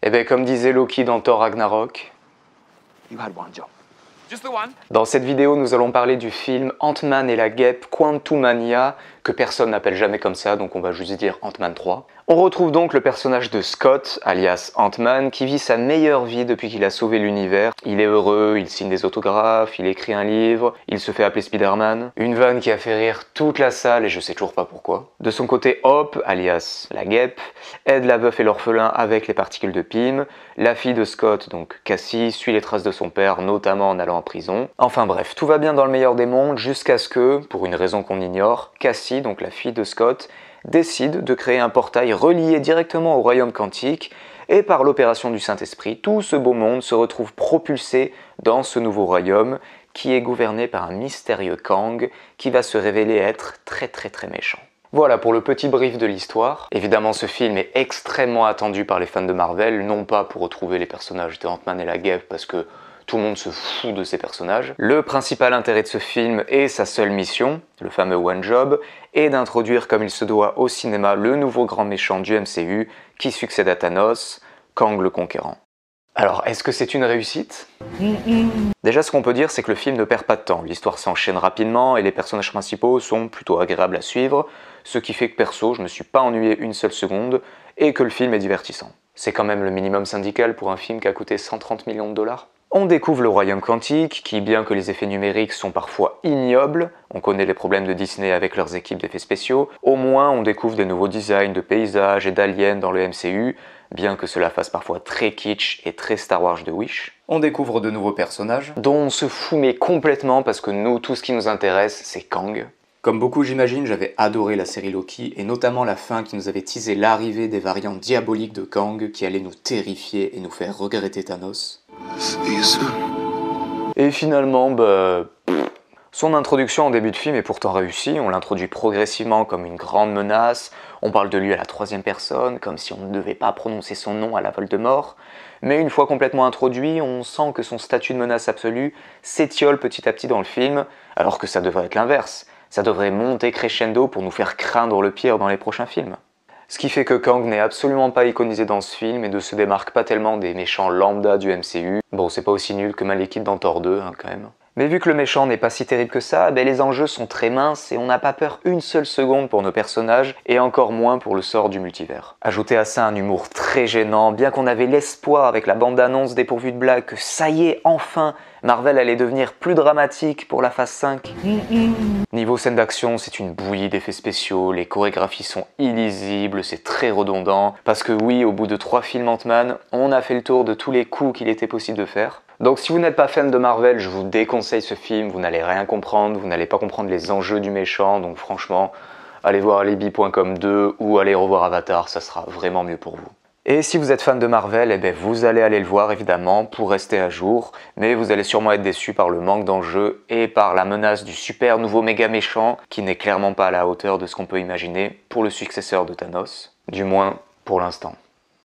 Eh ben comme disait Loki dans Thor Ragnarok, You had one job. Just the one. dans cette vidéo nous allons parler du film Ant-Man et la guêpe Quantumania, que personne n'appelle jamais comme ça, donc on va juste dire Ant-Man 3. On retrouve donc le personnage de Scott, alias Ant-Man, qui vit sa meilleure vie depuis qu'il a sauvé l'univers. Il est heureux, il signe des autographes, il écrit un livre, il se fait appeler Spider-Man. Une vanne qui a fait rire toute la salle et je sais toujours pas pourquoi. De son côté, Hope, alias la guêpe, aide la veuve et l'orphelin avec les particules de Pym. La fille de Scott, donc Cassie, suit les traces de son père, notamment en allant en prison. Enfin bref, tout va bien dans le meilleur des mondes jusqu'à ce que, pour une raison qu'on ignore, Cassie, donc la fille de Scott, décide de créer un portail relié directement au royaume quantique et par l'opération du Saint-Esprit, tout ce beau monde se retrouve propulsé dans ce nouveau royaume qui est gouverné par un mystérieux Kang qui va se révéler être très méchant. Voilà pour le petit brief de l'histoire. Évidemment ce film est extrêmement attendu par les fans de Marvel, non pas pour retrouver les personnages de Ant-Man et la guêpe parce que tout le monde se fout de ces personnages. Le principal intérêt de ce film et sa seule mission, le fameux One Job, est d'introduire comme il se doit au cinéma le nouveau grand méchant du MCU qui succède à Thanos, Kang le Conquérant. Alors, est-ce que c'est une réussite ? Déjà, ce qu'on peut dire, c'est que le film ne perd pas de temps. L'histoire s'enchaîne rapidement et les personnages principaux sont plutôt agréables à suivre, ce qui fait que perso, je me suis pas ennuyé une seule seconde et que le film est divertissant. C'est quand même le minimum syndical pour un film qui a coûté 130 millions de dollars. On découvre le royaume quantique, qui bien que les effets numériques sont parfois ignobles, on connaît les problèmes de Disney avec leurs équipes d'effets spéciaux, au moins on découvre des nouveaux designs de paysages et d'aliens dans le MCU, bien que cela fasse parfois très kitsch et très Star Wars de Wish. On découvre de nouveaux personnages, dont on se fout mais complètement parce que nous, tout ce qui nous intéresse, c'est Kang. Comme beaucoup j'imagine, j'avais adoré la série Loki, et notamment la fin qui nous avait teasé l'arrivée des variantes diaboliques de Kang qui allaient nous terrifier et nous faire regretter Thanos. Et finalement, son introduction en début de film est pourtant réussie, on l'introduit progressivement comme une grande menace, on parle de lui à la troisième personne, comme si on ne devait pas prononcer son nom à la Voldemort, mais une fois complètement introduit, on sent que son statut de menace absolue s'étiole petit à petit dans le film, alors que ça devrait être l'inverse, ça devrait monter crescendo pour nous faire craindre le pire dans les prochains films. Ce qui fait que Kang n'est absolument pas iconisé dans ce film et ne se démarque pas tellement des méchants lambda du MCU. Bon, c'est pas aussi nul que Malekith dans Thor 2, hein, quand même. Mais vu que le méchant n'est pas si terrible que ça, les enjeux sont très minces et on n'a pas peur une seule seconde pour nos personnages et encore moins pour le sort du multivers. Ajoutez à ça un humour très gênant, bien qu'on avait l'espoir avec la bande-annonce dépourvue de blagues que ça y est, enfin, Marvel allait devenir plus dramatique pour la phase 5. Niveau scène d'action, c'est une bouillie d'effets spéciaux, les chorégraphies sont illisibles, c'est très redondant, parce que oui, au bout de 3 films Ant-Man, on a fait le tour de tous les coups qu'il était possible de faire. Donc si vous n'êtes pas fan de Marvel, je vous déconseille ce film, vous n'allez rien comprendre, vous n'allez pas comprendre les enjeux du méchant, donc franchement, allez voir alibi.com 2 ou allez revoir Avatar, ça sera vraiment mieux pour vous. Et si vous êtes fan de Marvel, vous allez aller le voir évidemment pour rester à jour, mais vous allez sûrement être déçu par le manque d'enjeux et par la menace du super nouveau méga méchant qui n'est clairement pas à la hauteur de ce qu'on peut imaginer pour le successeur de Thanos, du moins pour l'instant.